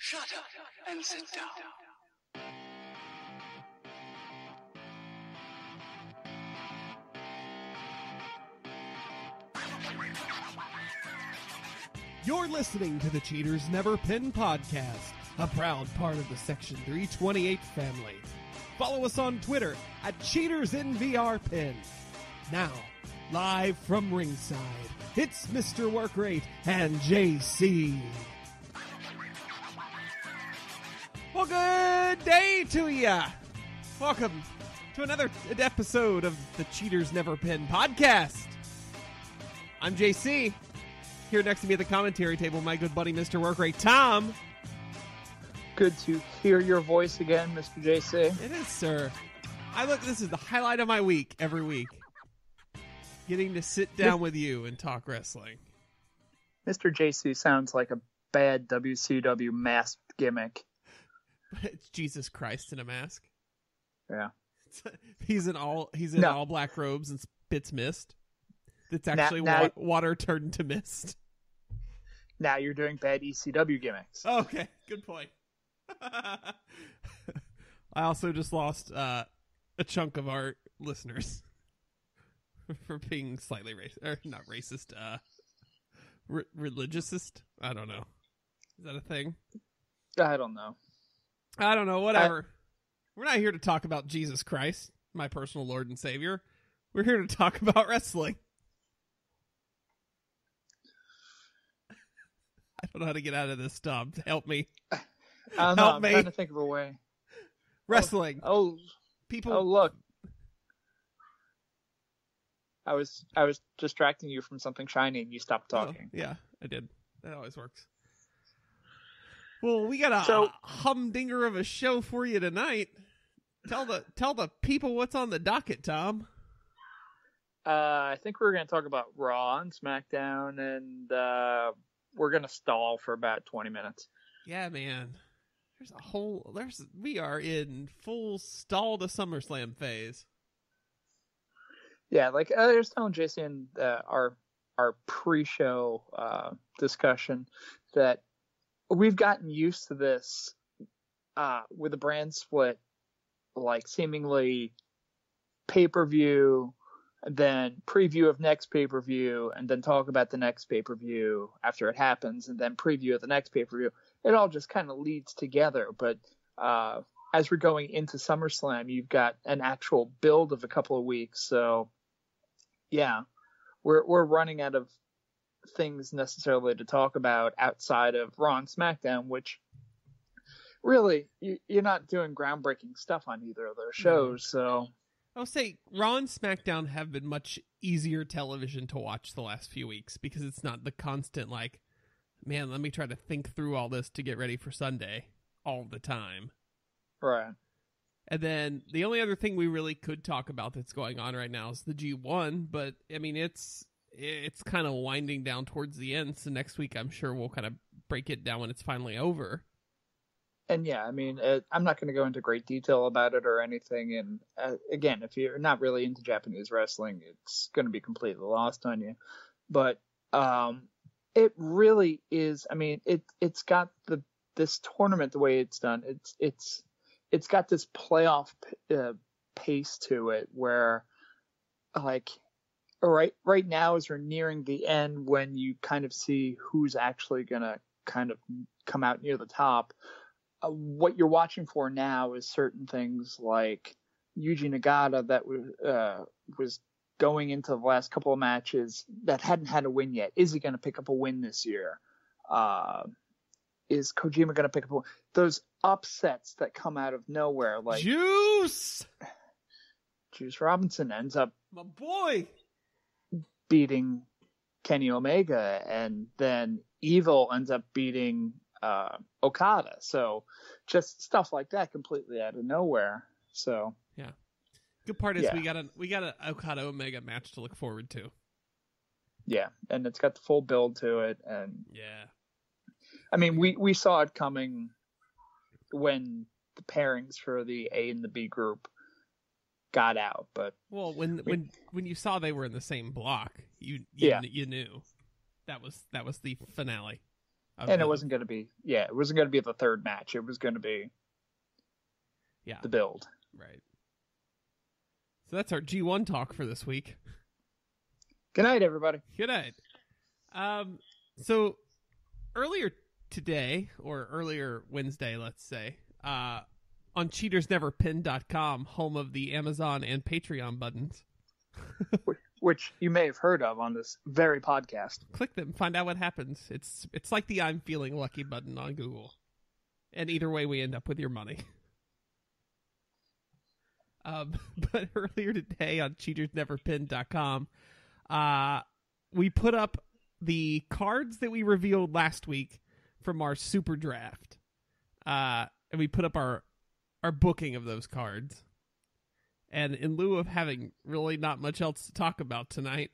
Shut up and sit down. You're listening to the Cheaters Never Pin podcast, a proud part of the Section 328 family. Follow us on Twitter at CheatersInVRPin. Now, live from ringside, it's Mr. Workrate and JC. Well, good day to ya. Welcome to another episode of the Cheaters Never Pin podcast. I'm JC. Here next to me at the commentary table, my good buddy, Mr. Workrate, Tom. Good to hear your voice again, Mr. JC. It is, sir. This is the highlight of my week every week. Getting to sit down with you and talk wrestling. Mr. JC sounds like a bad WCW masked gimmick. It's Jesus Christ in a mask. Yeah. He's in all black robes and spits mist. It's actually water turned to mist. Now you're doing bad ECW gimmicks. Okay, good point. I also just lost a chunk of our listeners for being slightly racist, or not racist, religiousist. I don't know. Is that a thing? I don't know. Whatever. We're not here to talk about Jesus Christ, my personal Lord and Savior. We're here to talk about wrestling. I don't know how to get out of this, Tom. Help me. I'm trying to think of a way. Wrestling. People. Oh, look. I was distracting you from something shiny and you stopped talking. Oh, yeah, I did. That always works. Well, we got a humdinger of a show for you tonight. Tell the people what's on the docket, Tom. I think we're going to talk about Raw and SmackDown, and we're going to stall for about 20 minutes. Yeah, man. We are in full stall to SummerSlam phase. Yeah, like I was telling Jason in our pre-show discussion that we've gotten used to this with the brand split, like seemingly pay-per-view, then preview of next pay-per-view, and then talk about the next pay-per-view after it happens, and then preview of the next pay-per-view. It all just kind of leads together. But as we're going into SummerSlam, you've got an actual build of a couple of weeks. So, yeah, we're running out of things necessarily to talk about outside of Raw and SmackDown, which really you're not doing groundbreaking stuff on either of those shows. So I'll say Raw and SmackDown have been much easier television to watch the last few weeks because it's not the constant, like, man, let me try to think through all this to get ready for Sunday all the time. Right. And then the only other thing we really could talk about that's going on right now is the G1, but I mean, it's kind of winding down towards the end. So next week, I'm sure we'll kind of break it down when it's finally over. And yeah, I mean, I'm not going to go into great detail about it or anything. And again, if you're not really into Japanese wrestling, it's going to be completely lost on you. But it really is. I mean, it's got this tournament the way it's done. It's got this playoff pace to it where, like, right now as we're nearing the end, when you kind of see who's actually going to kind of come out near the top. What you're watching for now is certain things like Yuji Nagata that was going into the last couple of matches that hadn't had a win yet. Is he going to pick up a win this year? Is Kojima going to pick up a win? Those upsets that come out of nowhere, like Juice Robinson ends up, my boy, beating Kenny Omega, and then Evil ends up beating Okada. So just stuff like that completely out of nowhere. So yeah, good part is we got an Okada Omega match to look forward to. Yeah, and it's got the full build to it, and yeah, I mean we saw it coming when the pairings for the A and the B group got out. But well, when you saw they were in the same block, you knew that was the finale. And it wasn't going to be, it wasn't going to be the third match. It was going to be the build. Right. So that's our G1 talk for this week. Good night, everybody. Good night. So earlier today, or earlier Wednesday, let's say, on cheatersneverpin.com, home of the Amazon and Patreon buttons. Which you may have heard of on this very podcast. Click them, find out what happens. It's like the I'm feeling lucky button on Google. And either way, we end up with your money. But earlier today on cheatersneverpin.com, we put up the cards that we revealed last week from our super draft. And we put up our booking of those cards. And in lieu of having really not much else to talk about tonight,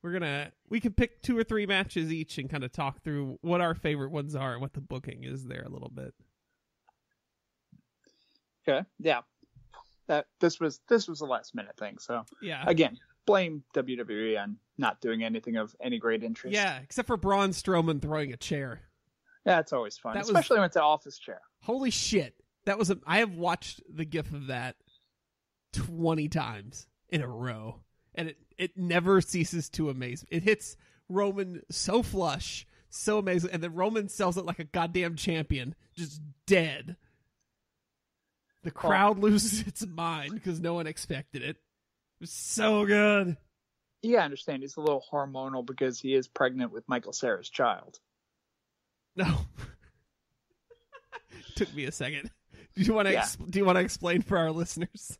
we can pick 2 or 3 matches each and kind of talk through what our favorite ones are and what the booking is there a little bit. Okay. Yeah. This was a last minute thing. So yeah. Again, blame WWE on not doing anything of any great interest. Yeah, except for Braun Strowman throwing a chair. That's always fun, especially when it's an office chair. Holy shit. I have watched the GIF of that 20 times in a row, and it never ceases to amaze me. It hits Roman so flush, so amazing, and then Roman sells it like a goddamn champion, just dead. The crowd loses its mind because no one expected it. It was so good. You gotta understand, he's a little hormonal because he is pregnant with Michael Cera's child. No. Took me a second. Do you want to explain for our listeners?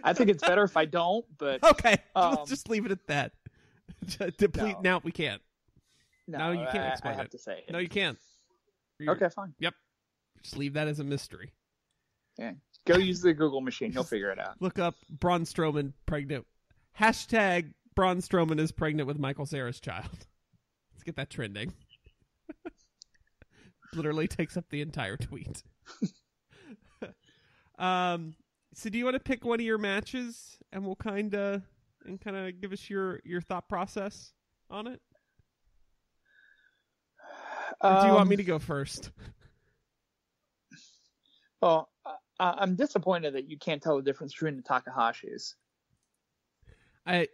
I think it's better if I don't, but okay, let's just leave it at that. Now we can't. No, you can't explain I have to say it. No, you can't. Okay, fine. Yep. Just leave that as a mystery. Yeah. Go use the Google machine. You'll figure it out. Look up Braun Strowman pregnant. Hashtag Braun Strowman is pregnant with Michael Cera's child. Let's get that trending. Literally takes up the entire tweet. So do you want to pick one of your matches and we'll kind of give us your thought process on it? Or do you want me to go first? Well, I'm disappointed that you can't tell the difference between the Takahashis. I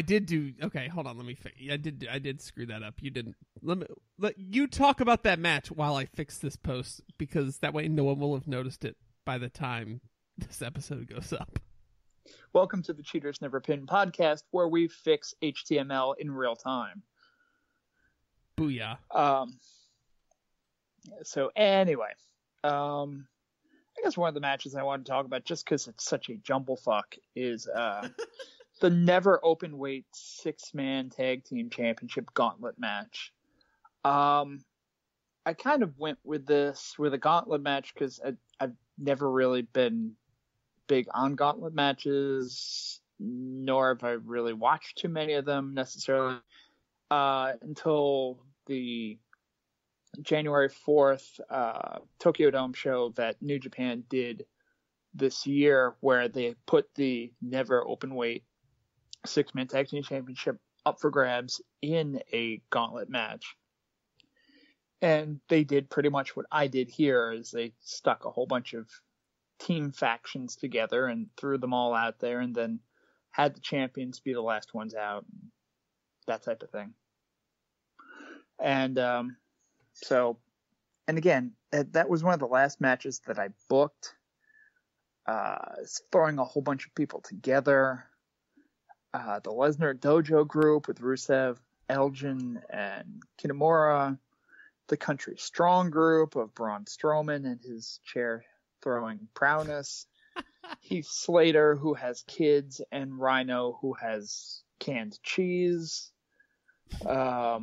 did do. Okay, hold on. Let me fix. I did screw that up. You didn't. Let you talk about that match while I fix this post, because that way no one will have noticed it by the time this episode goes up. Welcome to the Cheaters Never Pin podcast, where we fix HTML in real time. Booyah. So anyway, I guess one of the matches I want to talk about, just because it's such a jumble fuck, is the never open weight 6-man tag team championship gauntlet match. I kind of went with this with a gauntlet match because I've never really been big on gauntlet matches, nor have I really watched too many of them necessarily, until the January 4th Tokyo Dome show that New Japan did this year, where they put the never open weight 6-man tag team championship up for grabs in a gauntlet match. And they did pretty much what I did here, is they stuck a whole bunch of team factions together and threw them all out there, and then had the champions be the last ones out, that type of thing. And and again, that was one of the last matches that I booked. Throwing a whole bunch of people together. The Lesnar Dojo group with Rusev, Elgin, and Kitamura. The Country Strong group of Braun Strowman and his chair-throwing prowess. Heath Slater, who has kids, and Rhino, who has canned cheese. I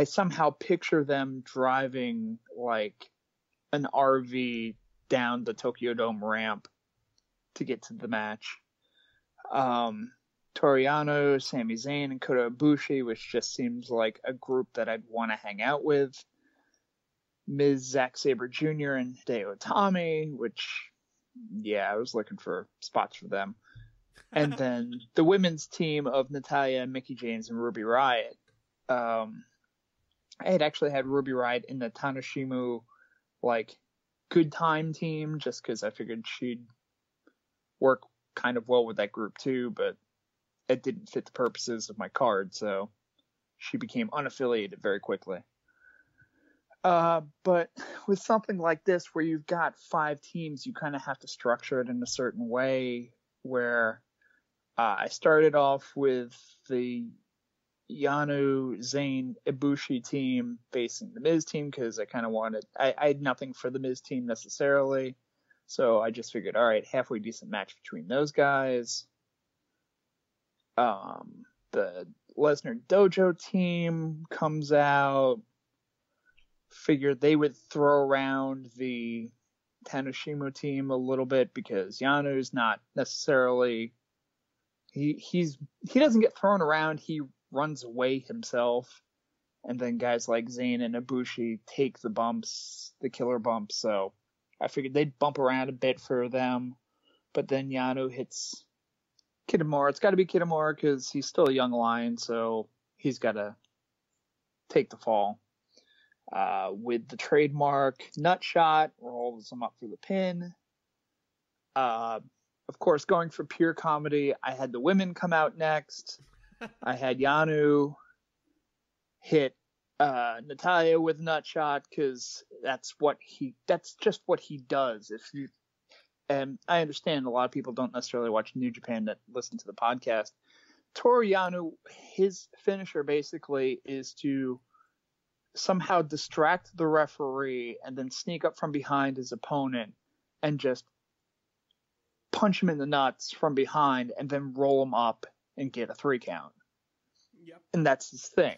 somehow picture them driving like an RV down the Tokyo Dome ramp to get to the match. Toriano, Sami Zayn, and Kota Ibushi, which just seems like a group that I'd want to hang out with. Miz, Zack Sabre Jr., and Hideo Itami, which, I was looking for spots for them. And then the women's team of Natalya, Mickie James, and Ruby Riott. I had actually had Ruby ride in the Tanoshimu, like, good time team, just because I figured she'd work kind of well with that group too, but it didn't fit the purposes of my card, so she became unaffiliated very quickly. But with something like this, where you've got 5 teams, you kind of have to structure it in a certain way, where I started off with the Yano, Zayn, Ibushi team facing the Miz team, because I kind of wanted, I had nothing for the Miz team necessarily, so I just figured, all right, halfway decent match between those guys. The Lesnar Dojo team comes out, figured they would throw around the Tanoshimu team a little bit, because Yano's not necessarily, he doesn't get thrown around, he runs away himself, and then guys like Zayn and Ibushi take the bumps, the killer bumps, so I figured they'd bump around a bit for them, but then Yano hits Kitamura. It's got to be Kitamura because he's still a young lion, so he's got to take the fall. With the trademark nut shot, rolls him up for the pin. Of course, going for pure comedy, I had the women come out next. I had Yanu hit Natalia with nut shot, because that's just what he does. And I understand a lot of people don't necessarily watch New Japan that listen to the podcast. Toru Yano, his finisher basically is to somehow distract the referee and then sneak up from behind his opponent and just punch him in the nuts from behind and then roll him up and get a 3 count. Yep. And that's his thing.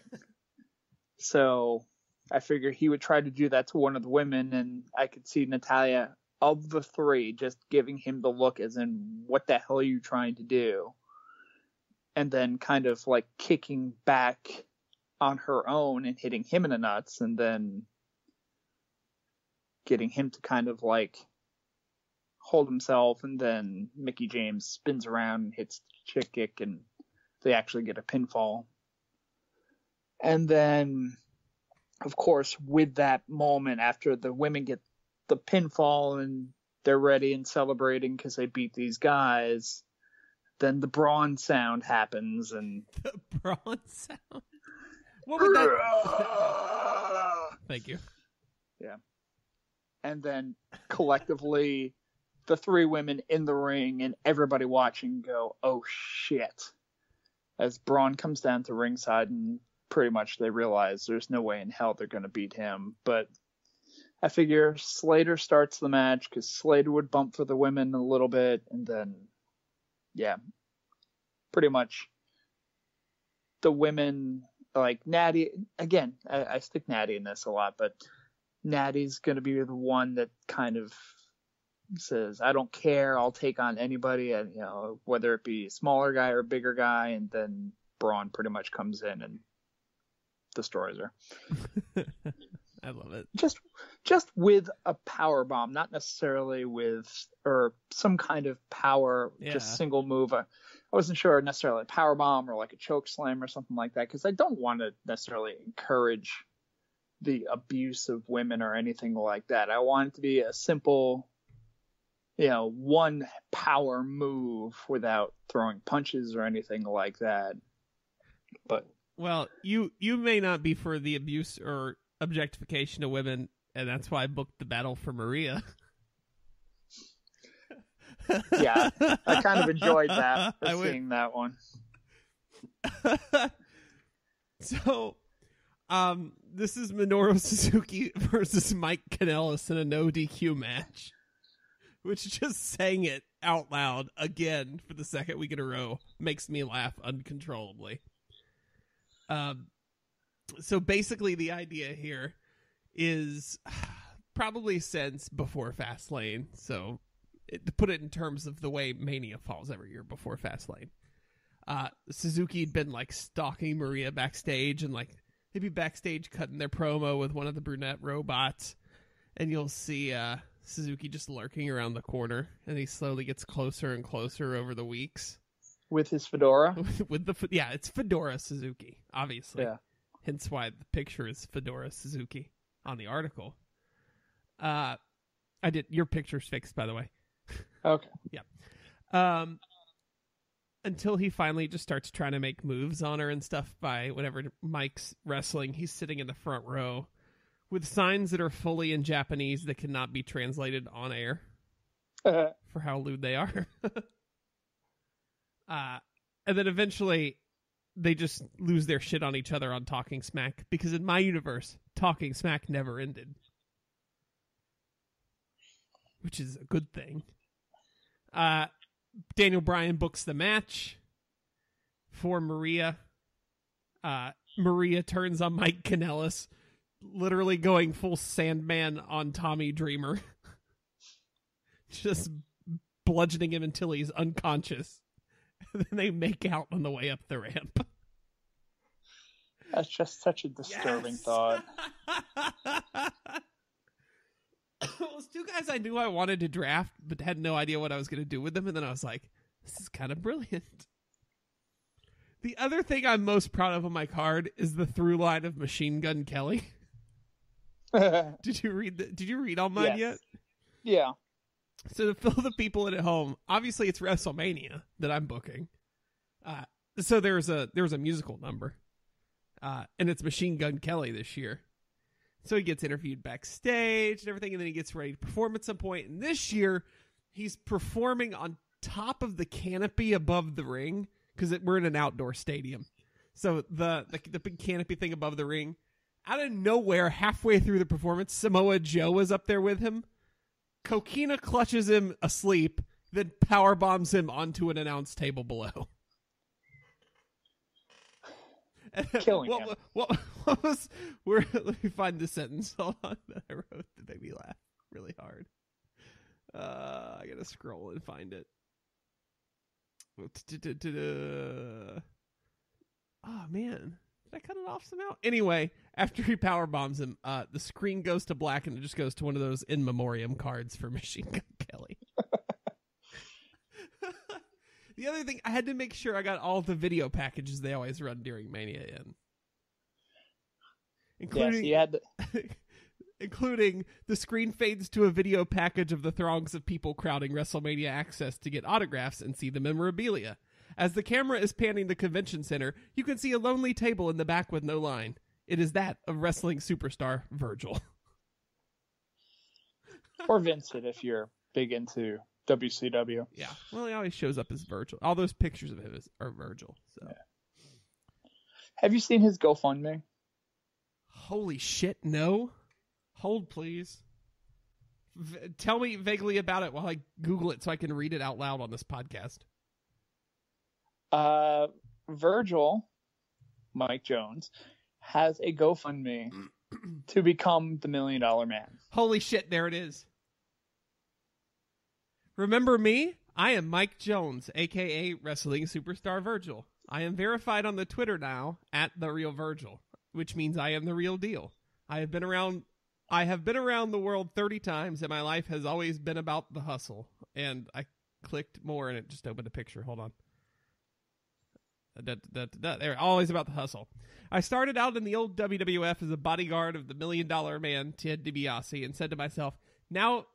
So I figured he would try to do that to one of the women, and I could see Natalia, of the 3, just giving him the look as in, what the hell are you trying to do? And then kind of like kicking back on her own and hitting him in the nuts, and then getting him to kind of like hold himself, and then Mickie James spins around and hits the chick kick, and they actually get a pinfall. And then, of course, with that moment, after the women get the pinfall and they're ready and celebrating because they beat these guys, then the Braun sound happens, and The Braun sound. What would that? Thank you. Yeah. And then collectively, the 3 women in the ring and everybody watching go, oh shit, as Braun comes down to ringside, and pretty much they realize there's no way in hell they're going to beat him. But I figure Slater starts the match, because Slater would bump for the women a little bit, and then, yeah, pretty much the women, like Natty, again, I stick Natty in this a lot, but Natty's going to be the one that kind of says, I don't care, I'll take on anybody, and, you know, whether it be a smaller guy or a bigger guy, and then Braun pretty much comes in and destroys her. I love it. Just with a power bomb, not necessarily with, or some kind of power, just single move. I wasn't sure necessarily a power bomb or like a choke slam or something like that, because I don't want to necessarily encourage the abuse of women or anything like that. I want it to be a simple, you know, one power move without throwing punches or anything like that. But well, you may not be for the abuse or objectification of women, and that's why I booked the battle for Maria. Yeah, I kind of enjoyed that, seeing that one. So, this is Minoru Suzuki versus Mike Kanellis in a no DQ match, which just saying it out loud again for the second week in a row makes me laugh uncontrollably. So basically the idea here is probably since before Fastlane. So to put it in terms of the way Mania falls every year before Fastlane, Suzuki'd been like stalking Maria backstage, and like they'd be backstage cutting their promo with one of the brunette robots, and you'll see Suzuki just lurking around the corner, and he slowly gets closer and closer over the weeks. With his fedora? With the it's Fedora Suzuki, obviously. Yeah. hence why the picture is Fedora Suzuki on the article. Your picture's fixed, by the way. Okay. Yeah. Until he finally just starts trying to make moves on her and stuff by whenever Mike's wrestling, he's sitting in the front row with signs that are fully in Japanese that cannot be translated on air for how lewd they are. And then eventually they just lose their shit on each other on Talking Smack, because in my universe, Talking Smack never ended. Which is a good thing. Daniel Bryan books the match for Maria. Maria turns on Mike Kanellis, literally going full Sandman on Tommy Dreamer. Just bludgeoning him until he's unconscious. And then they make out on the way up the ramp. That's just such a disturbing thought. Well, it's two guys I knew I wanted to draft, but had no idea what I was going to do with them. And then I was like, this is kind of brilliant. The other thing I'm most proud of on my card is the through line of Machine Gun Kelly. Did you read all mine yet? Yeah. So to fill the people at home, obviously it's WrestleMania that I'm booking. So there's a musical number. And it's Machine Gun Kelly this year. So he gets interviewed backstage and everything, and then he gets ready to perform at some point. And this year, he's performing on top of the canopy above the ring, because we're in an outdoor stadium. So the big canopy thing above the ring, out of nowhere, halfway through the performance, Samoa Joe is up there with him. Coquina clutches him asleep, then power bombs him onto an announce table below. Killing him. What was? Let me find the sentence. Hold on, that I wrote that made me laugh really hard. I gotta scroll and find it. Oh man, did I cut it off somehow? Anyway, after he power bombs him, the screen goes to black and it just goes to one of those in memoriam cards for Machine Gun Kelly. The other thing, I had to make sure I got all the video packages they always run during Mania in. Including the screen fades to a video package of the throngs of people crowding WrestleMania Access to get autographs and see the memorabilia. As the camera is panning the convention center, you can see a lonely table in the back with no line. It is that of wrestling superstar Virgil. Or Vincent, if you're big into WCW. Yeah, well, he always shows up as Virgil. All those pictures of him are Virgil. So, yeah. Have you seen his GoFundMe? Holy shit, no. Hold, please. Tell me vaguely about it while I Google it so I can read it out loud on this podcast. Virgil, Mike Jones, has a GoFundMe to become the $1 Million Man. Holy shit, there it is. Remember me? I am Mike Jones, a.k.a. Wrestling Superstar Virgil. I am verified on the Twitter now, @TheRealVirgil, which means I am the real deal. I have been around the world 30 times, and my life has always been about the hustle. And I clicked more, and it just opened a picture. Hold on. They're always about the hustle. I started out in the old WWF as a bodyguard of the $1 Million Man, Ted DiBiase, and said to myself, now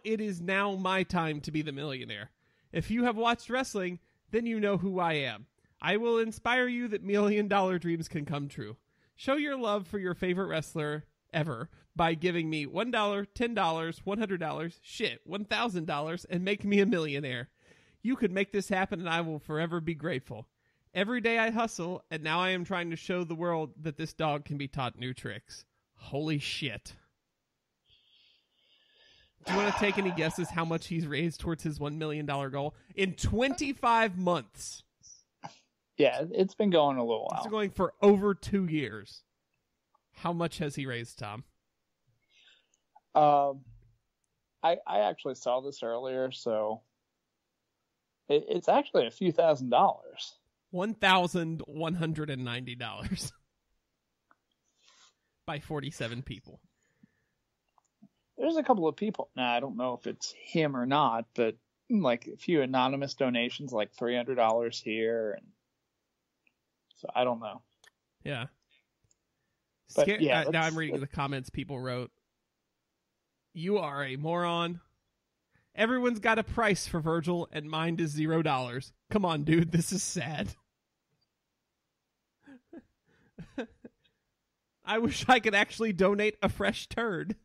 it is now my time to be the millionaire. If you have watched wrestling, then you know who I am. I will inspire you that $1 million dreams can come true. Show your love for your favorite wrestler ever by giving me $1, $10, $100, $1,000, and make me a millionaire. You could make this happen, and I will forever be grateful. Every day I hustle, and now I am trying to show the world that this dog can be taught new tricks. Holy shit. Do you want to take any guesses how much he's raised towards his $1 million goal? In 25 months. Yeah, it's been going a little while. It's going for over 2 years. How much has he raised, Tom? I actually saw this earlier, so it's actually a few $1,000s. $1,190 by 47 people. There's a couple of people. Now, I don't know if it's him or not, but like a few anonymous donations, like $300 here. And so I don't know. Yeah. But yeah, now I'm reading the comments people wrote. You are a moron. Everyone's got a price for Virgil, and mine is $0. Come on, dude, this is sad. I wish I could actually donate a fresh turd.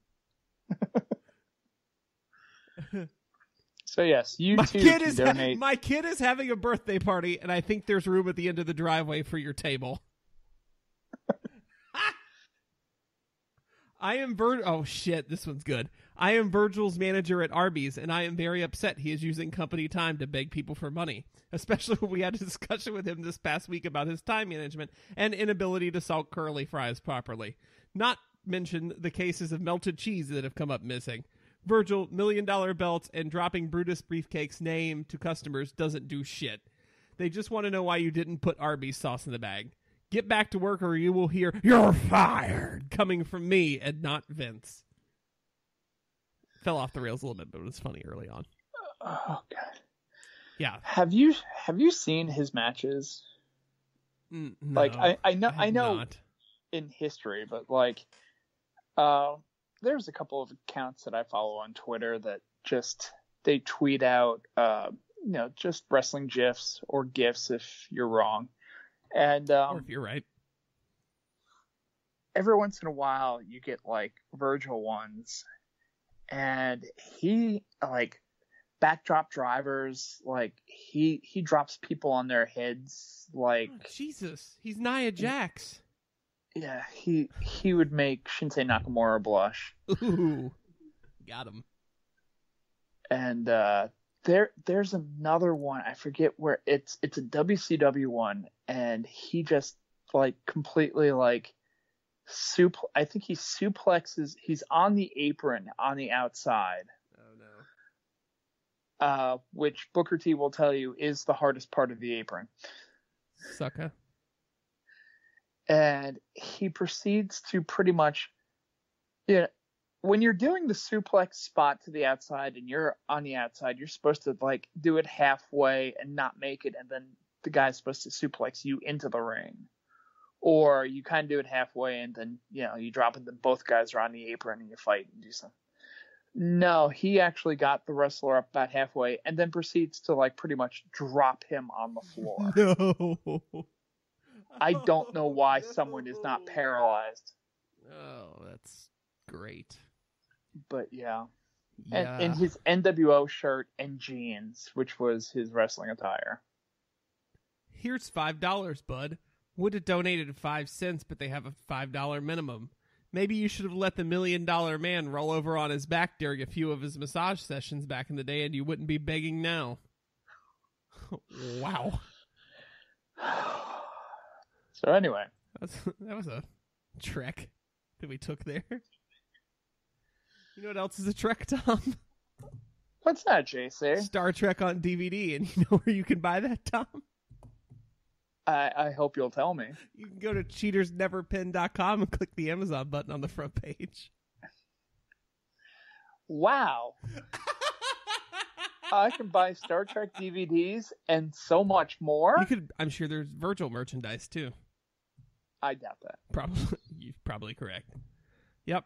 So yes, you too can donate. My kid is having a birthday party, and I think there's room at the end of the driveway for your table. Oh shit, this one's good. I am Virgil's manager at Arby's, and I am very upset he is using company time to beg people for money. Especially when we had a discussion with him this past week about his time management and inability to salt curly fries properly. Not mention the cases of melted cheese that have come up missing. Virgil, $1 million belts, and dropping Brutus Briefcake's name to customers doesn't do shit. They just want to know why you didn't put Arby's sauce in the bag. Get back to work or you will hear, "You're fired," coming from me and not Vince. Fell off the rails a little bit, but it was funny early on. Oh, God. Yeah. Have you seen his matches? No, like, I know not. In history, but like, there's a couple of accounts that I follow on Twitter that they tweet out, just wrestling GIFs or GIFs if you're wrong. And or if you're right. Every once in a while you get like Virgil ones, and he like backdrop drivers, like he drops people on their heads like Jesus, he's Nia Jax. Yeah, he would make Shinsuke Nakamura blush. Ooh, got him. And there's another one, I forget where it's a WCW one, and he just like completely like I think he suplexes. He's on the apron on the outside. Oh no. Which Booker T will tell you is the hardest part of the apron. Sucker. And he proceeds to pretty much, when you're doing the suplex spot to the outside and you're on the outside, you're supposed to like do it halfway and not make it, and then the guy's supposed to suplex you into the ring. Or you kind of do it halfway and then, you drop it, then both guys are on the apron and you fight and do something. No, he actually got the wrestler up about halfway and then proceeds to like pretty much drop him on the floor. No. I don't know why someone is not paralyzed. Oh, that's great. But yeah. Yeah. And in his NWO shirt and jeans, which was his wrestling attire. Here's $5, bud. Would have donated 5 cents, but they have a $5 minimum. Maybe you should have let the $1 million man roll over on his back during a few of his massage sessions back in the day, and you wouldn't be begging now. Wow. So anyway. That was a trek that we took there. You know what else is a trek, Tom? What's that, JC? Star Trek on DVD, and you know where you can buy that, Tom? I hope you'll tell me. You can go to cheatersneverpin.com and click the Amazon button on the front page. Wow. I can buy Star Trek DVDs and so much more. I'm sure there's Virgil merchandise too. I doubt that. You're probably correct. Yep.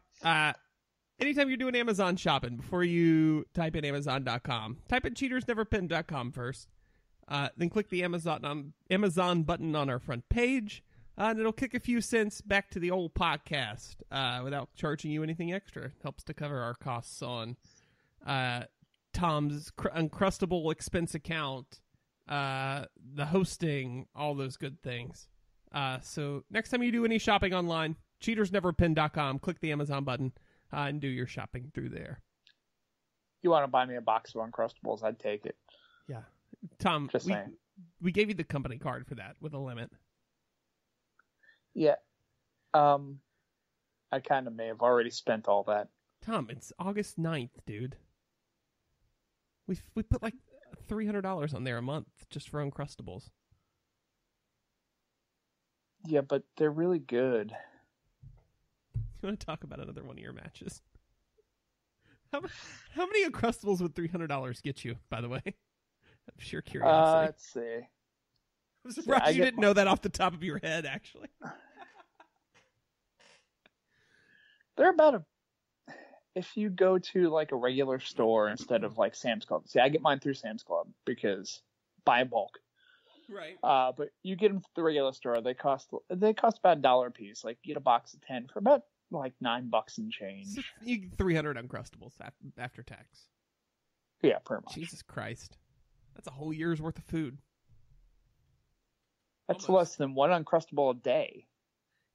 Anytime you're doing Amazon shopping, before you type in Amazon.com, type in cheatersneverpin.com first. Then click the Amazon button on our front page, and it'll kick a few cents back to the old podcast without charging you anything extra. It helps to cover our costs on Tom's Uncrustable expense account, the hosting, all those good things. So next time you do any shopping online, cheatersneverpin.com, click the Amazon button, and do your shopping through there. You want to buy me a box of Uncrustables, I'd take it. Yeah. Tom, Just saying. We gave you the company card for that with a limit. Yeah. I kind of may have already spent all that. Tom, it's August 9th, dude. We put like $300 on there a month just for Uncrustables. Yeah, but they're really good. You want to talk about another one of your matches? How many Uncrustables would $300 get you, by the way? I'm sure curiosity. Let's see. I'm surprised you didn't know that off the top of your head, actually. They're about if you go to like a regular store instead of like Sam's Club. See, I get mine through Sam's Club because buy in bulk. Right. But you get them at the regular store. They cost about $1 a piece. Like you get a box of 10 for about like $9 and change. So you get 300 Uncrustables after tax. Yeah, pretty much. Jesus Christ, that's a whole year's worth of food. That's Almost. less than one Uncrustable a day.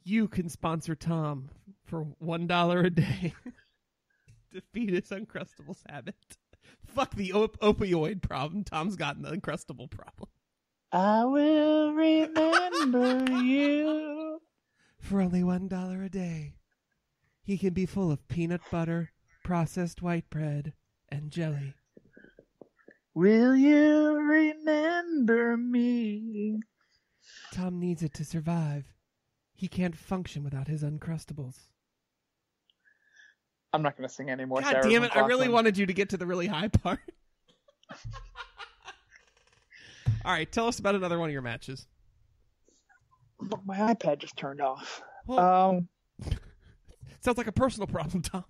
You can sponsor Tom for $1 a day to feed his Uncrustables habit. Fuck the opioid problem. Tom's got an Uncrustable problem. I will remember you. For only $1 a day, he can be full of peanut butter, processed white bread, and jelly. Will you remember me? Tom needs it to survive. He can't function without his Uncrustables. I'm not going to sing anymore. God Sarah damn it, I McLachlan. really wanted you to get to the really high part. All right, tell us about another one of your matches. But my iPad just turned off. Well, sounds like a personal problem, Tom.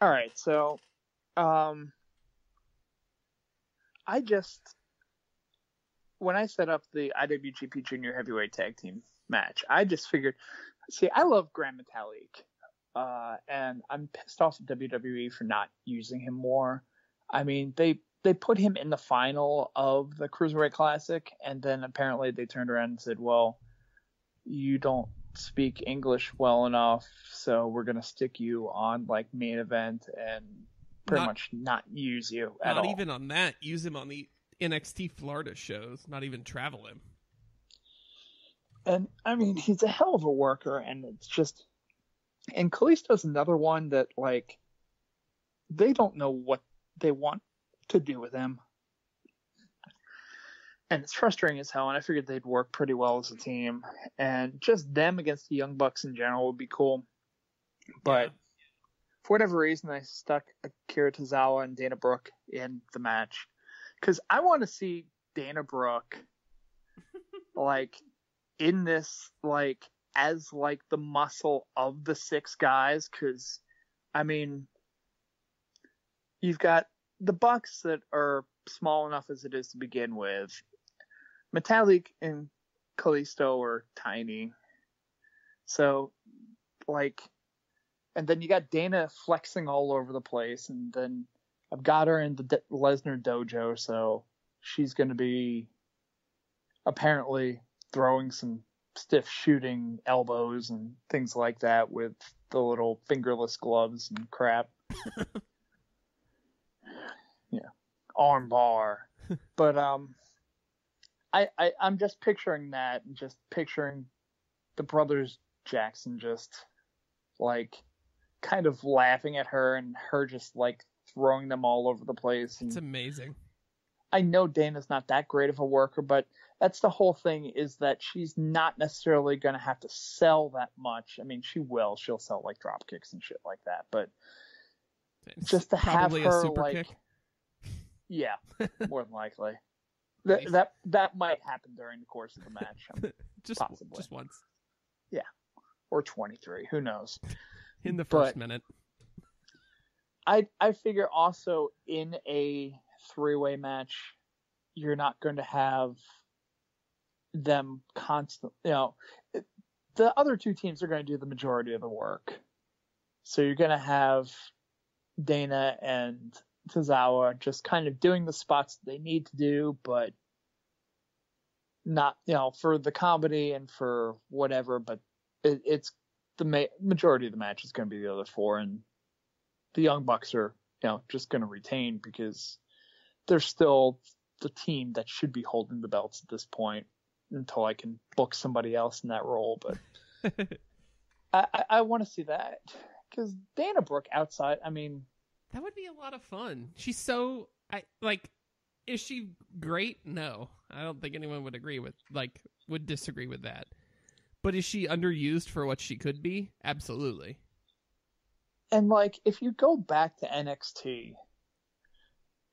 All right, so when I set up the IWGP Junior Heavyweight Tag Team match, I just figured, I love Grand Metalik, and I'm pissed off at WWE for not using him more. I mean, they put him in the final of the Cruiserweight Classic, and then apparently they turned around and said, well, you don't speak English well enough, so we're going to stick you on like main event and pretty much not use you at all. Not even on that. Use him on the NXT Florida shows, not even travel him. And I mean, he's a hell of a worker, and it's just, and Kalisto's another one that like, they don't know what they want to do with him. And it's frustrating as hell, and I figured they'd work pretty well as a team. And just them against the Young Bucks in general would be cool. But for whatever reason, I stuck Akira Tozawa and Dana Brooke in the match. Because I want to see Dana Brooke, like, in this, like, as, like, the muscle of the six guys. Because, I mean, you've got the Bucks that are small enough as it is to begin with. Metalik and Kalisto are tiny. So, like, and then you got Dana flexing all over the place, and then I've got her in the Lesnar dojo, so she's going to be apparently throwing some stiff shooting elbows and things like that with the little fingerless gloves and crap. Yeah. Arm bar. But, I'm just picturing that, and just picturing the brothers Jackson just like kind of laughing at her, and her just like throwing them all over the place. It's amazing. I know Dana's not that great of a worker, but that's the whole thing, is that she's not necessarily going to have to sell that much. I mean, she'll sell like drop kicks and shit like that, but It's just to have probably her a super like, kick. Yeah, more than likely. That might happen during the course of the match. Possibly. Just once. Yeah. Or 23. Who knows? In the first minute. I figure also in a three-way match, you're not going to have them constant. The other two teams are going to do the majority of the work. So you're going to have Dana and Tozawa just kind of doing the spots they need to do, but not, for the comedy and for whatever, but it's the majority of the match is going to be the other four, and the Young Bucks are, just going to retain because they're still the team that should be holding the belts at this point until I can book somebody else in that role. But I want to see that, because Dana Brooke outside, I mean, that would be a lot of fun. She's so, is she great? No, I don't think anyone would would disagree with that. But is she underused for what she could be? Absolutely. And if you go back to NXT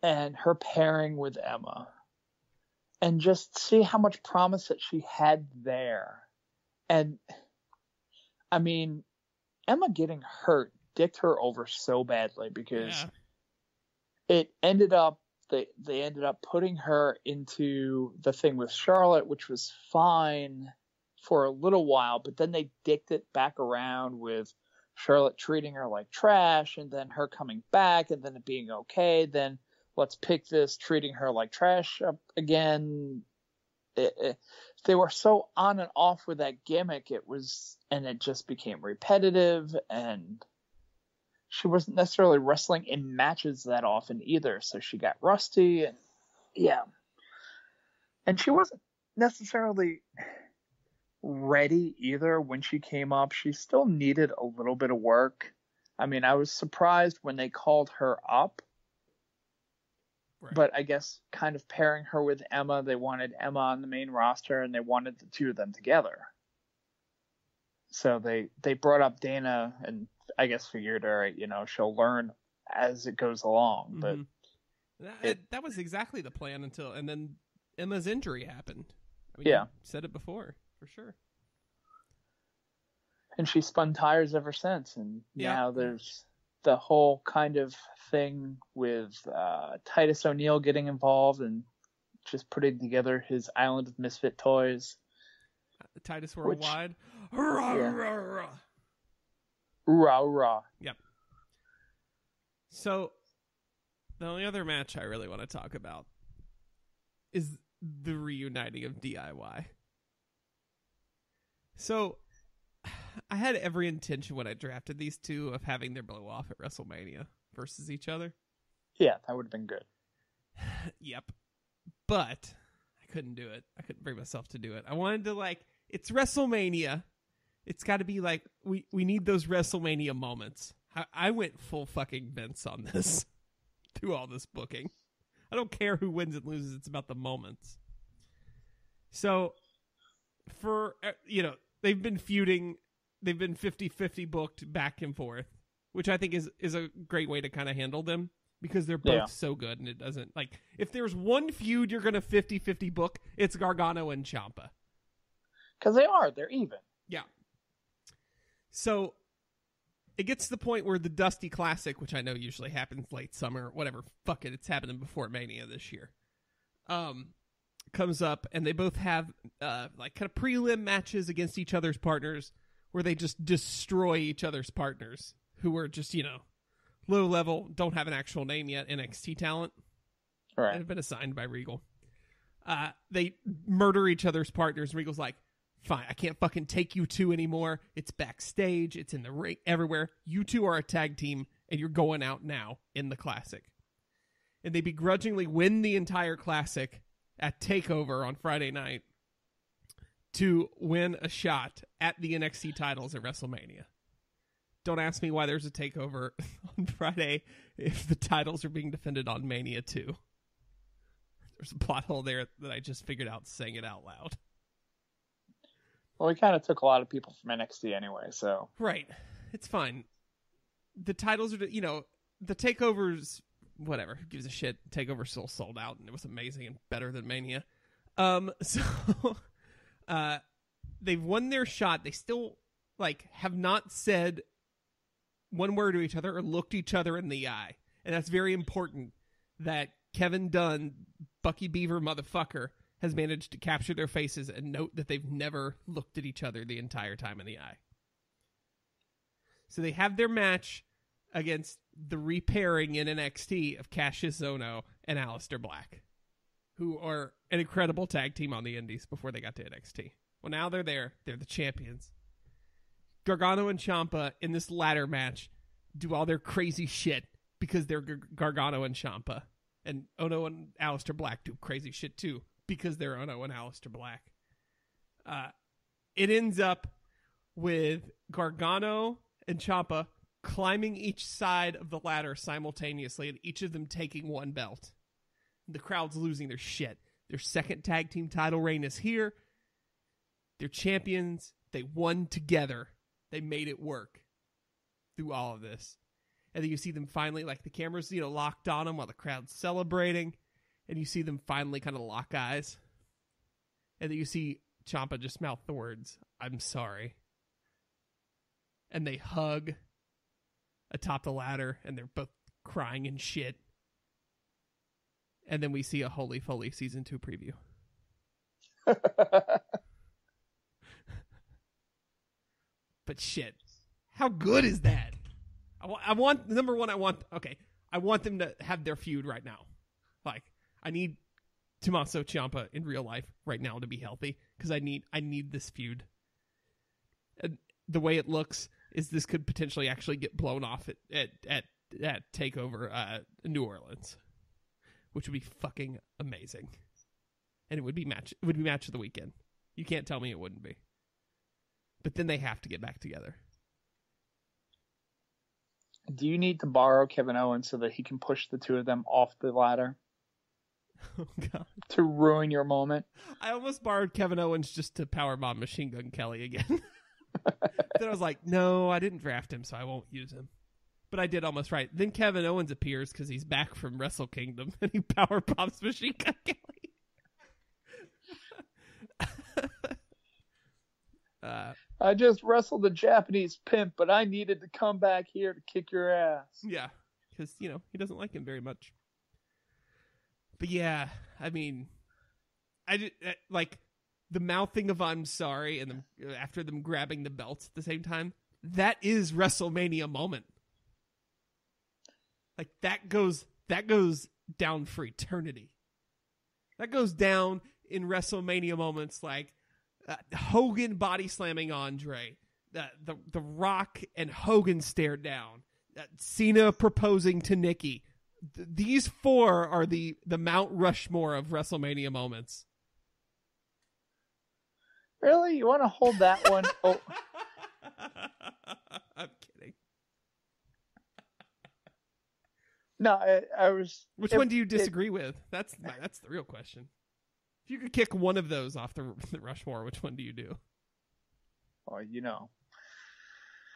and her pairing with Emma, and just see how much promise that she had there, and I mean, Emma getting hurt dicked her over so badly because it ended up they ended up putting her into the thing with Charlotte, which was fine for a little while, but then they dicked it back around with Charlotte treating her like trash, and then her coming back, and then it being okay. Then let's pick this treating her like trash up again. They were so on and off with that gimmick. And it just became repetitive, and she wasn't necessarily wrestling in matches that often either. So she got rusty, and and she wasn't necessarily ready either when she came up. She still needed a little bit of work. I mean, I was surprised when they called her up, but I guess kind of pairing her with Emma, they wanted Emma on the main roster and they wanted the two of them together. So they brought up Dana and I guess figured, all right, she'll learn as it goes along. But that was exactly the plan and then Emma's injury happened. I mean, you said it before. For sure. And she spun tires ever since. And now there's the whole kind of thing with Titus O'Neil getting involved and just putting together his island of misfit toys. Titus Worldwide. Rah. Yep. So, the only other match I really want to talk about is the reuniting of DIY. So, I had every intention when I drafted these two of having their blow off at WrestleMania versus each other. Yeah, that would have been good. Yep. But I couldn't do it. I couldn't bring myself to do it. I wanted to, it's WrestleMania. It's got to be we need those WrestleMania moments. I went full fucking Vince on this through all this booking. I don't care who wins and loses. It's about the moments. So, they've been feuding. They've been 50-50 booked back and forth, which I think is a great way to kind of handle them because they're both so good. And it doesn't, if there's one feud you're going to 50-50 book, it's Gargano and Ciampa. Because they're even. Yeah. So it gets to the point where the Dusty Classic, which I know usually happens late summer, whatever, fuck it, it's happening before Mania this year, comes up, and they both have kind of prelim matches against each other's partners where they just destroy each other's partners who are just, low level, don't have an actual name yet, NXT talent. Right. And have been assigned by Regal. They murder each other's partners. Regal's like, fine, I can't fucking take you two anymore. It's backstage. It's in the ring, everywhere. You two are a tag team, and you're going out now in the Classic. And they begrudgingly win the entire Classic at TakeOver on Friday night to win a shot at the NXT titles at WrestleMania. Don't ask me why there's a TakeOver on Friday if the titles are being defended on Mania 2. There's a plot hole there that I just figured out saying it out loud. Well, we kind of took a lot of people from NXT anyway, so. Right. It's fine. The titles are, the TakeOvers, whatever, who gives a shit? TakeOver still sold out, and it was amazing and better than Mania. They've won their shot. They still, have not said one word to each other or looked each other in the eye. And that's very important that Kevin Dunn, Bucky Beaver motherfucker, has managed to capture their faces and note that they've never looked at each other the entire time in the eye. So they have their match against the repairing in NXT of Cassius Ohno and Aleister Black, who are an incredible tag team on the indies before they got to NXT. Well, now they're there. They're the champions. Gargano and Ciampa in this ladder match do all their crazy shit because they're Gargano and Ciampa. And Ohno and Aleister Black do crazy shit too because they're Ohno and Aleister Black. It ends up with Gargano and Ciampa climbing each side of the ladder simultaneously and each of them taking one belt. The crowd's losing their shit. Their second tag team title reign is here. They're champions. They won together. They made it work through all of this. And then you see them finally, the cameras, locked on them while the crowd's celebrating. And you see them finally kind of lock eyes. And then you see Ciampa just mouth the words, "I'm sorry." and they hug atop the ladder, and they're both crying and shit. And then we see a Holy Foley season 2 preview. But shit, how good is that? I want number one. I want them to have their feud right now. Like, I need Tommaso Ciampa in real life right now to be healthy, because I need this feud. And the way it looks is this could potentially actually get blown off at TakeOver New Orleans, which would be fucking amazing. And it would be match of the weekend. You can't tell me it wouldn't be. But then they have to get back together. Do you need to borrow Kevin Owens so that he can push the two of them off the ladder? Oh, God. To ruin your moment? I almost borrowed Kevin Owens just to powerbomb Machine Gun Kelly again. Then I was like, no, I didn't draft him, so I won't use him. But I did almost right. Then Kevin Owens appears because he's back from Wrestle Kingdom, and he powerbombs Machine Gun Kelly. I just wrestled a Japanese pimp, but I needed to come back here to kick your ass. Yeah, because, he doesn't like him very much. But yeah, I mean, like, the mouthing of "I'm sorry" and after them grabbing the belts at the same time, that is WrestleMania moment. Like, that goes down for eternity. That goes down in WrestleMania moments like Hogan body slamming Andre, the Rock and Hogan stare down, Cena proposing to Nikki. These four are the Mount Rushmore of WrestleMania moments. Really? You want to hold that one? Oh. I'm kidding. No, I was... Which one do you disagree with? That's the real question. If you could kick one of those off the Rushmore, which one do you do? Oh,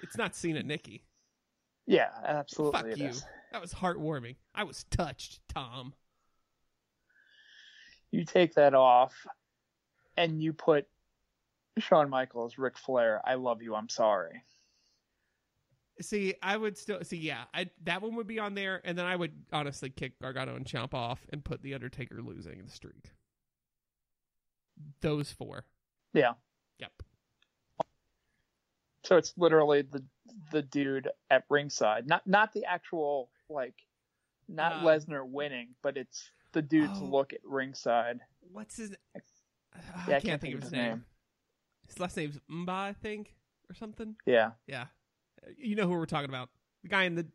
It's not Cena Nikki. Yeah, absolutely. Fuck you. That was heartwarming. I was touched, Tom. You take that off, and you put Shawn Michaels, Ric Flair, I love you, I'm sorry. See, I would still... that one would be on there, and then I would honestly kick Gargano and Ciampa off and put The Undertaker losing in the streak. Those four. Yeah. Yep. So it's literally the dude at ringside. Not the actual, not Lesnar winning, but it's the dude's look at ringside. What's his... I can't think of his name. His last name's Mba, I think, or something? Yeah. Yeah. You know who we're talking about. The guy in the...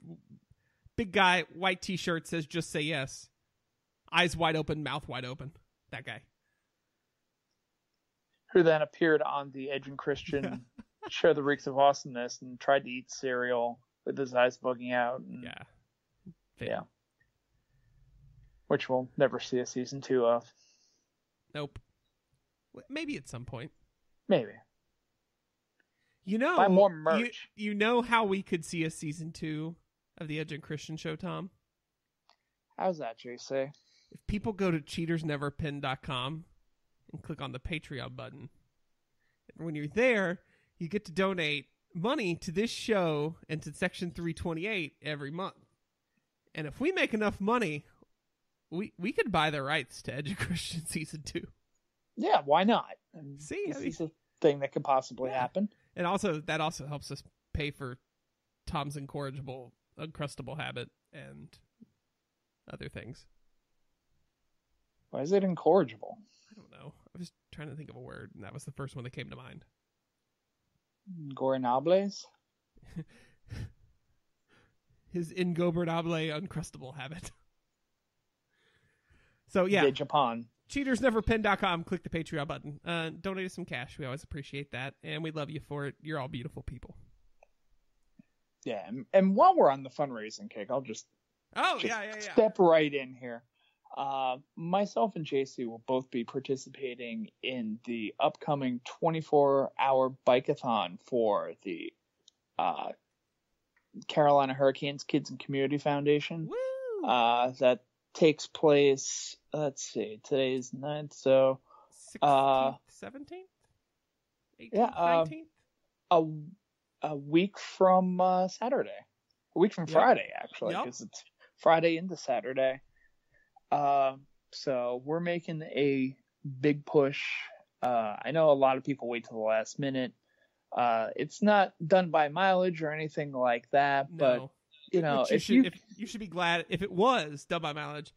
Big guy, white t-shirt, says, just say yes. Eyes wide open, mouth wide open. That guy. Who then appeared on the Edge and Christian Show the Reeks of Awesomeness and tried to eat cereal with his eyes bugging out. And, yeah. Yeah. Which we'll never see a season 2 of. Nope. Maybe at some point. Maybe. Buy more merch. You know how we could see a season 2 of the Edge and Christian Show, Tom? How's that, JC? If people go to cheatersneverpin.com and click on the Patreon button, and when you're there, you get to donate money to this show and to Section 328 every month. And if we make enough money, we could buy the rights to Edge and Christian Season 2. Yeah, why not? See, this is a thing that could possibly happen. And that also helps us pay for Tom's incorrigible, uncrustable habit and other things. Why is it incorrigible? I don't know. I was trying to think of a word, and that was the first one that came to mind. Gobernables? His ingobernable, uncrustable habit. So, yeah. De Japan. CheatersNeverPin.com. Click the Patreon button. Donate us some cash. We always appreciate that, and we love you for it. You're all beautiful people. Yeah, and while we're on the fundraising kick, I'll just step right in here. Myself and JC will both be participating in the upcoming 24-hour bike-a-thon for the Carolina Hurricanes Kids and Community Foundation. Woo! That takes place, let's see, today's 9th, so... 16th, 17th? 18th, 19th? a week from Saturday. A week from Friday, actually, because it's Friday into Saturday. So we're making a big push. I know a lot of people wait till the last minute. It's not done by mileage or anything like that, but you know, you should be glad if it was done by mileage.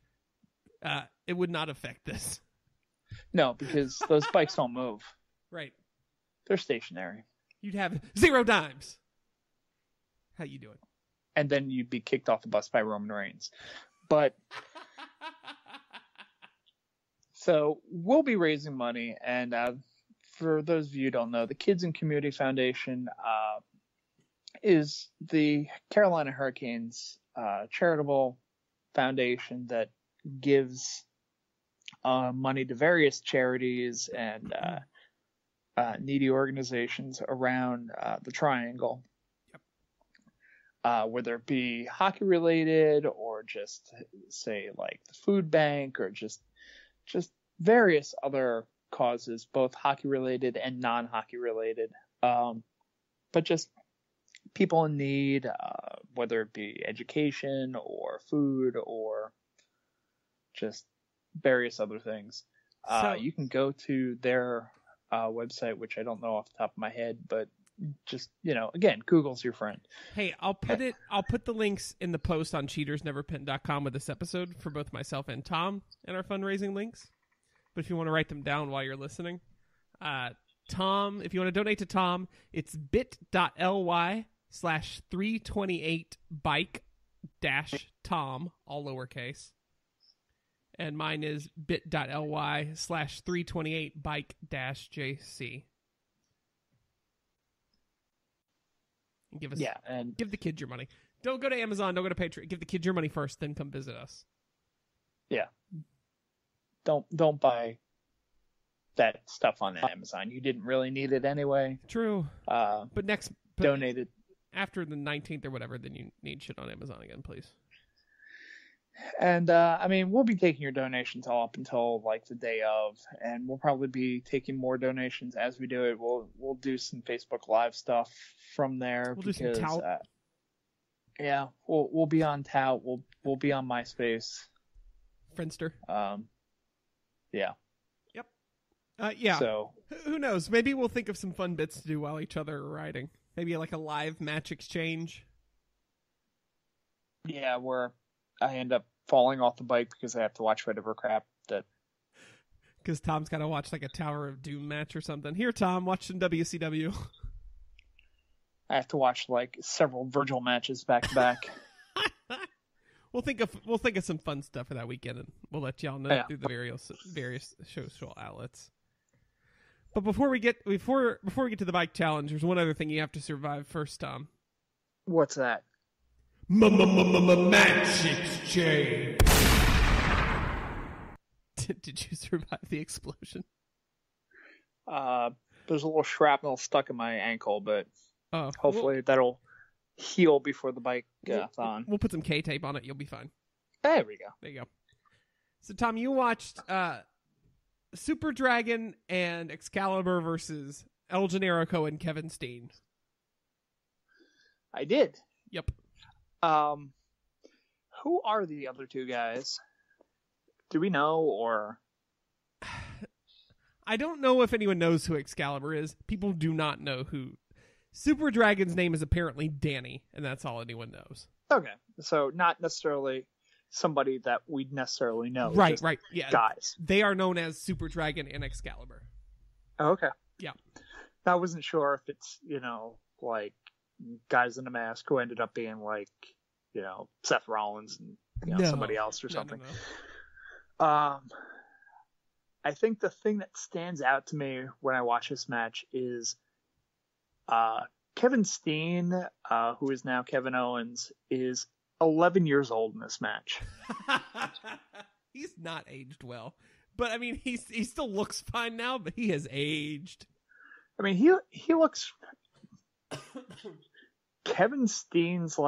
It would not affect this. No, because those bikes don't move. Right. They're stationary. You'd have 0 dimes. How you doing? And then you'd be kicked off the bus by Roman Reigns. But so we'll be raising money, and for those of you who don't know, the Kids and Community Foundation is the Carolina Hurricanes charitable foundation that gives money to various charities and needy organizations around the Triangle. Whether it be hockey related or just say like the food bank or just various other causes, both hockey related and non-hockey related. But just people in need, whether it be education or food or just various other things. So, you can go to their website, which I don't know off the top of my head, but just, you know, again, Google's your friend. Hey, I'll put the links in the post on cheatersneverpin.com with this episode for both myself and Tom and our fundraising links. But if you want to write them down while you're listening, Tom, if you want to donate to Tom, it's bit.ly/328bike-tom, all lowercase. And mine is bit.ly/328bike-jc. Give us, and give the kids your money. Don't go to Amazon. Don't go to Patreon. Give the kids your money first, then come visit us. Yeah. Don't buy that stuff on Amazon. You didn't really need it anyway. True. But donate it after the 19th or whatever. Then you need shit on Amazon again, please. And I mean, we'll be taking your donations all up until like the day of, and we'll probably be taking more donations as we do it. We'll do some Facebook Live stuff from there. We'll do some tout. Yeah, we'll be on tout. We'll be on MySpace, Friendster. Yeah. Yep. Yeah. So who knows? Maybe we'll think of some fun bits to do while each other are riding. Maybe like a live match exchange. Yeah, where I end up falling off the bike because I have to watch whatever crap that. Because Tom's got to watch like a Tower of Doom match or something. Here, Tom, watch some WCW. I have to watch like several Virgil matches back to back. We'll think of some fun stuff for that weekend, and we'll let y'all know through the various social outlets. But before we get to the bike challenge, there's one other thing you have to survive first, Tom. What's that? Match exchange. Did you survive the explosion? There's a little shrapnel stuck in my ankle, but hopefully that'll heal before the bike gets on. We'll put some K-tape on it. You'll be fine. There we go. There you go. So, Tom, you watched Super Dragon and Excalibur versus El Generico and Kevin Steen. I did. Yep. Who are the other two guys? Do we know, or? I don't know if anyone knows who Excalibur is. People do not know who. Super Dragon's name is apparently Danny, and that's all anyone knows. Okay, so not necessarily somebody that we'd necessarily know. Right, yeah. Guys. They are known as Super Dragon and Excalibur. Oh, okay. Yeah. I wasn't sure if it's, like guys in a mask who ended up being like, Seth Rollins and somebody else or something. No. I think the thing that stands out to me when I watch this match is Kevin Steen, who is now Kevin Owens, is 11 years old in this match. He's not aged well. But, I mean, he still looks fine now, but he has aged. I mean, he looks... Kevin Steen's,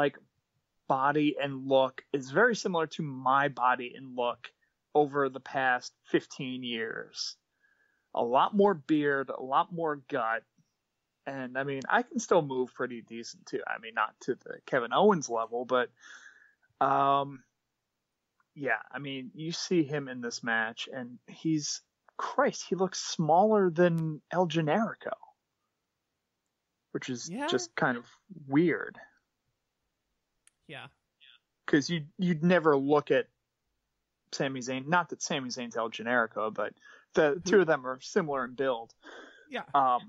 body and look is very similar to my body and look over the past 15 years. A lot more beard, a lot more gut, And I mean, I can still move pretty decent too. I mean, not to the Kevin Owens level, but yeah, I mean, you see him in this match, and he looks smaller than El Generico, which is just kind of weird. Yeah. Because you'd never look at Sami Zayn, not that Sami Zayn's El Generico, but the two of them are similar in build. Yeah.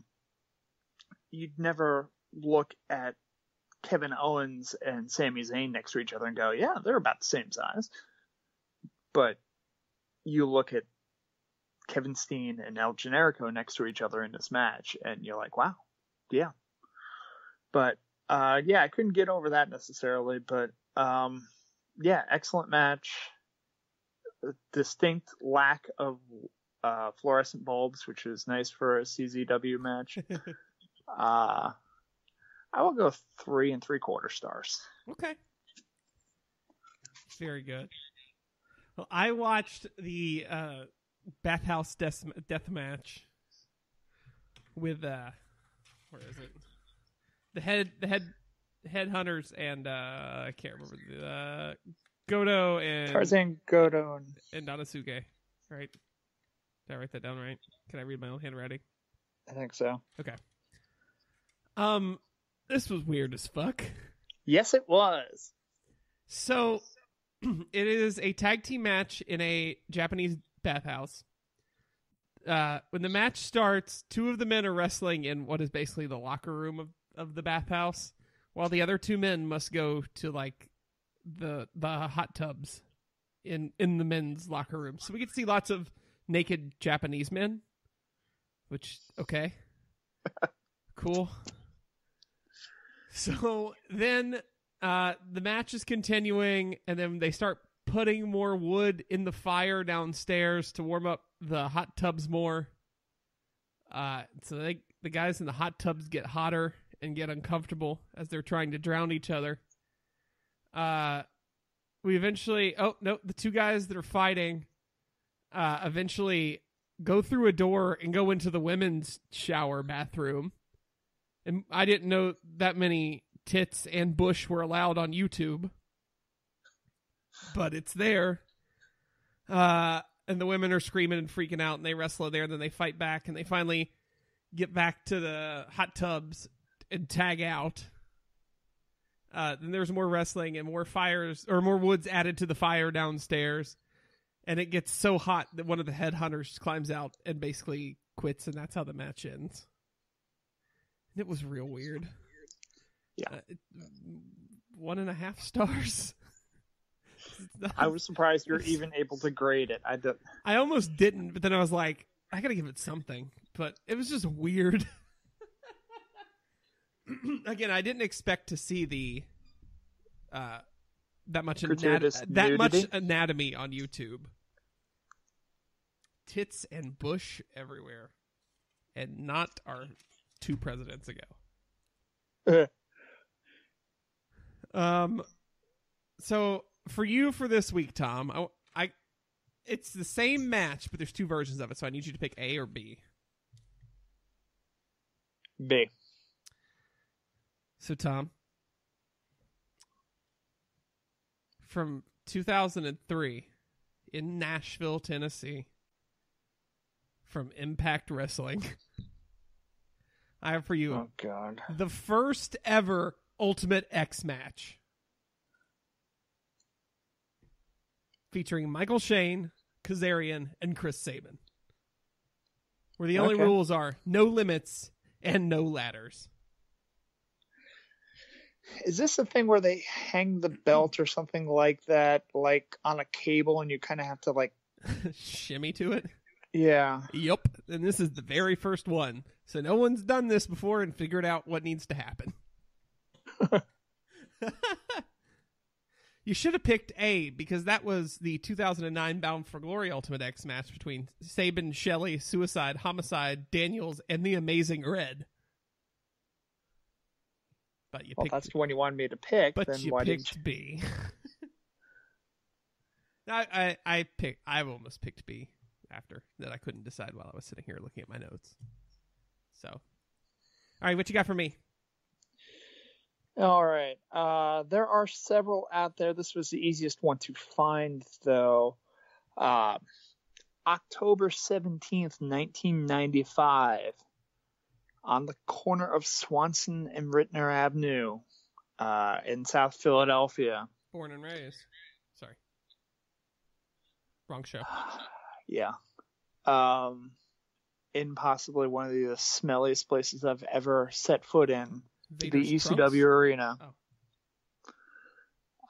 You'd never look at Kevin Owens and Sami Zayn next to each other and go, yeah, they're about the same size. But you look at Kevin Steen and El Generico next to each other in this match, and you're like, wow, yeah. But yeah, I couldn't get over that necessarily, but yeah, excellent match. A distinct lack of fluorescent bulbs, which is nice for a CZW match. I will go 3 3/4 stars. Okay. Very good. Well, I watched the Bathhouse death match with where is it? The headhunters and I can't remember Goto and Tarzan, Goto, and Donasuke. Right? Did I write that down right? Can I read my own handwriting? I think so. Okay. This was weird as fuck. Yes, it was. So, it is a tag team match in a Japanese bathhouse. When the match starts, 2 of the men are wrestling in what is basically the locker room of the bathhouse, while the other 2 men must go to like the hot tubs in the men's locker room. So we get to see lots of naked Japanese men, which okay, cool. So then the match is continuing, and then they start putting more wood in the fire downstairs to warm up the hot tubs more. So the guys in the hot tubs get hotter and get uncomfortable as they're trying to drown each other. We eventually... Oh, no, the 2 guys that are fighting eventually go through a door and go into the women's shower bathroom. And I didn't know that many tits and bush were allowed on YouTube. But it's there. And the women are screaming and freaking out, and they wrestle there, and then they fight back, and they finally get back to the hot tubs and tag out. Then there's more wrestling and more fires, or more woods added to the fire downstairs. And it gets so hot that one of the headhunters climbs out and basically quits, and that's how the match ends. It was real weird. Yeah. 1.5 stars. I was surprised you're even able to grade it. I almost didn't, but then I was like, I gotta give it something. But it was just weird. Again, I didn't expect to see the that much anatomy on YouTube. Tits and bush everywhere, and not our 2 presidents ago. So for you for this week, Tom, it's the same match, but there's 2 versions of it. So I need you to pick A or B. B. So Tom, from 2003 in Nashville, Tennessee, from Impact Wrestling, I have for you oh god, the first ever Ultimate X match featuring Michael Shane, Kazarian, and Chris Sabin, where the only rules are no limits and no ladders. Is this the thing where they hang the belt or something like that, like on a cable, and you kind of have to like shimmy to it? Yeah. Yep. And this is the very first one. So no one's done this before and figured out what needs to happen. You should have picked A, because that was the 2009 Bound for Glory Ultimate X match between Sabin, Shelley, Suicide, Homicide, Daniels, and the Amazing Red. But you that's the one you wanted me to pick. But then you why picked didn't B. I almost picked B after that. I couldn't decide while I was sitting here looking at my notes. So, All right, what you got for me? All right. There are several out there. This was the easiest one to find, though. October 17th, 1995, on the corner of Swanson and Rittner Avenue in South Philadelphia. Born and raised. Sorry. Wrong show. Yeah. In possibly one of the smelliest places I've ever set foot in. Vader's the ECW Trunks? arena.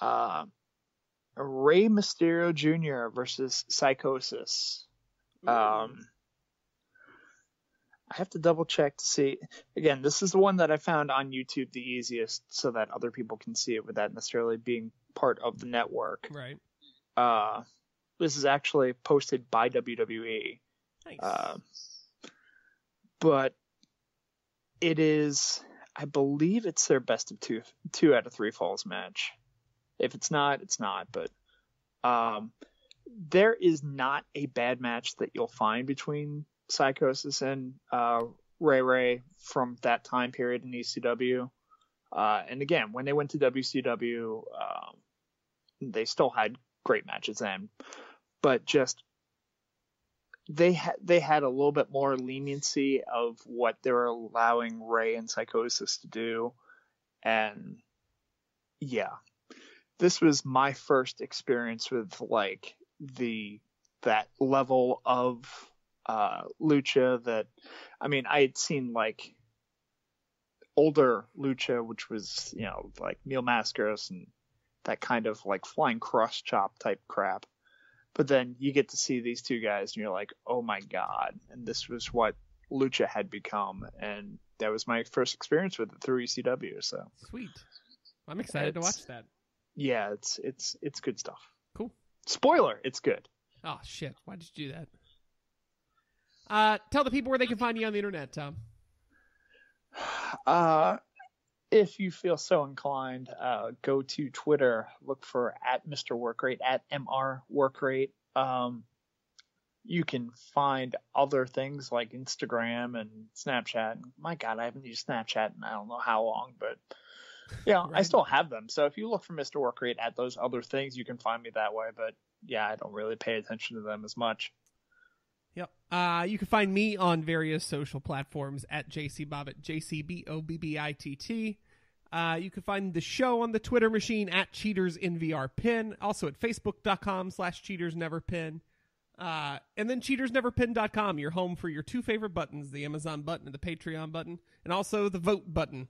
Oh. Rey Mysterio Jr. versus Psychosis. I have to double check to see. Again, this is the one that I found on YouTube the easiest so that other people can see it without necessarily being part of the network. Right. This is actually posted by WWE. Nice. But it is... I believe it's their best of two out of three falls match. If it's not, it's not. But there is not a bad match that you'll find between Psychosis and Ray from that time period in ECW. And again, when they went to WCW, they still had great matches then. But just they had a little bit more leniency of what they were allowing Ray and Psychosis to do. And yeah, this was my first experience with like that level of lucha that, I mean, I had seen like older lucha, which was, you know, like Mil Mascaras and that kind of like flying cross chop type crap. But then you get to see these two guys and you're like, oh my God. And this was what lucha had become. And that was my first experience with it through ECW. So sweet. I'm excited to watch that. Yeah, it's good stuff. Cool. Spoiler, it's good. Oh shit. Why did you do that? Tell the people where they can find you on the internet, Tom. If you feel so inclined, go to Twitter, look for @MrWorkrate, @MRWorkrate. You can find other things like Instagram and Snapchat. My God, I haven't used Snapchat in I don't know how long, but yeah, right. I still have them. So if you look for Mr. Workrate at those other things, you can find me that way. But yeah, I don't really pay attention to them as much. Yep. You can find me on various social platforms at JCBobbitt, JCBOBBITT. You can find the show on the Twitter machine at CheatersInVRPin, also at Facebook.com/CheatersNeverPin. And then CheatersNeverPin.com, your home for your two favorite buttons, the Amazon button and the Patreon button, and also the vote button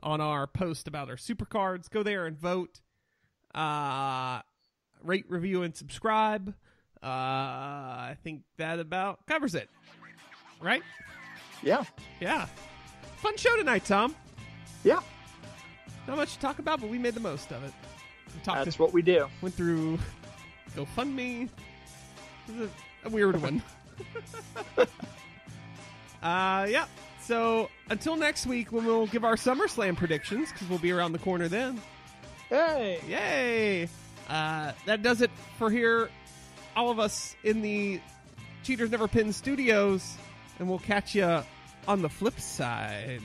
on our post about our SuperCards. Go there and vote. Rate, review, and subscribe. I think that about covers it. Right? Yeah. Yeah. Fun show tonight, Tom. Yeah. Not much to talk about, but we made the most of it. That's what we do. Went through GoFundMe. It was a weird one. Yeah. So until next week when we'll give our SummerSlam predictions, because we'll be around the corner then. Hey! Yay! That does it for here. All of us in the Cheaters Never Pin studios, and we'll catch you on the flip side.